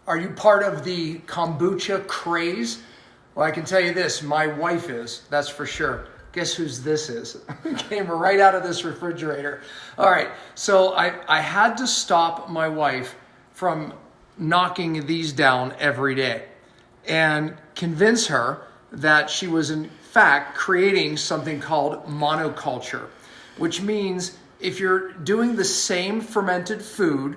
Are you part of the kombucha craze? Well, I can tell you this, my wife is, that's for sure. Guess whose this is? It came right out of this refrigerator. All right, so I had to stop my wife from knocking these down every day and convince her that she was in fact creating something called monoculture, which means if you're doing the same fermented food,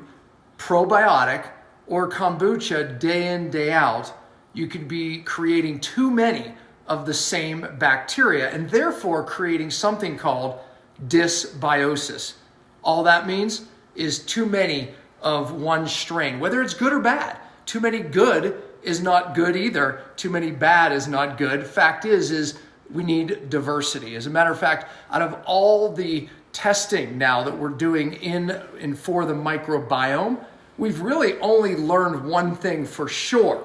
probiotic, or kombucha day in, day out, you could be creating too many of the same bacteria and therefore creating something called dysbiosis. All that means is too many of one strain, whether it's good or bad. Too many good is not good either. Too many bad is not good. Fact is we need diversity. As a matter of fact, out of all the testing now that we're doing in for the microbiome, we've really only learned one thing for sure.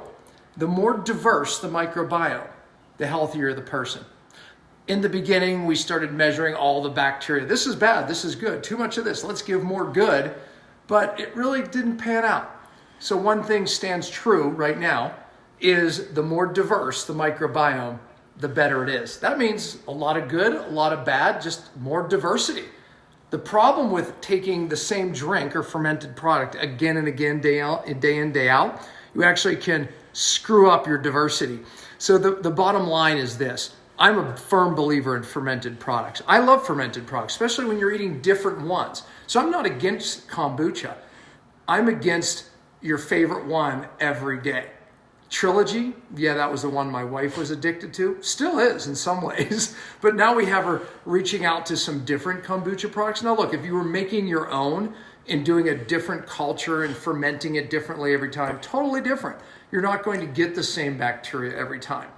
The more diverse the microbiome, the healthier the person. In the beginning, we started measuring all the bacteria. This is bad, this is good, too much of this, let's give more good, but it really didn't pan out. So one thing stands true right now is the more diverse the microbiome, the better it is. That means a lot of good, a lot of bad, just more diversity. The problem with taking the same drink or fermented product again and again, day in, day out, you actually can screw up your diversity. So the bottom line is this. I'm a firm believer in fermented products. I love fermented products, especially when you're eating different ones. So I'm not against kombucha. I'm against your favorite one every day. Trilogy, yeah, that was the one my wife was addicted to. Still is in some ways. But now we have her reaching out to some different kombucha products. Now look, if you were making your own and doing a different culture and fermenting it differently every time, totally different. You're not going to get the same bacteria every time.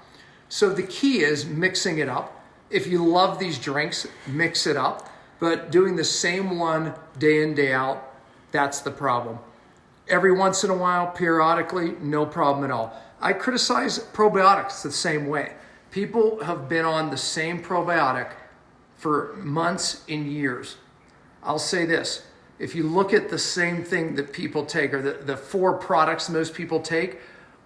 So the key is mixing it up. If you love these drinks, mix it up. But doing the same one day in, day out, that's the problem. Every once in a while, periodically, no problem at all. I criticize probiotics the same way. People have been on the same probiotic for months and years. I'll say this. If you look at the same thing that people take, or the 4 products most people take,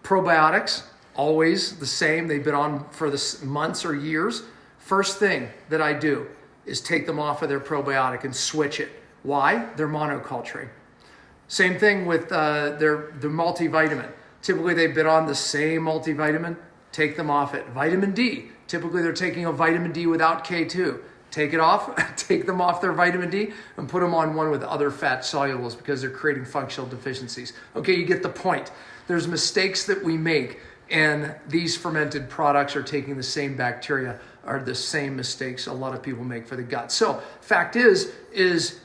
probiotics, always the same. They've been on for months or years. First thing that I do is take them off of their probiotic and switch it. Why? They're monoculturing. Same thing with their multivitamin. Typically they've been on the same multivitamin, take them off it. Vitamin D, typically they're taking a vitamin D without K2. Take it off, take them off their vitamin D and put them on one with other fat solubles because they're creating functional deficiencies. Okay, you get the point. There's mistakes that we make, and these fermented products are taking the same bacteria, are the same mistakes a lot of people make for the gut. So fact is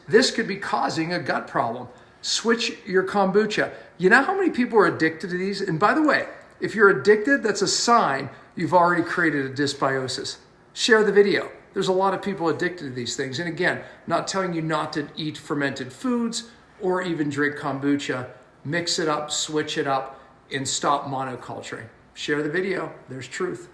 this could be causing a gut problem. Switch your kombucha. You know how many people are addicted to these? And by the way, if you're addicted, that's a sign you've already created a dysbiosis. Share the video. There's a lot of people addicted to these things. And again, not telling you not to eat fermented foods or even drink kombucha. Mix it up, switch it up, and stop monoculturing. Share the video. There's truth.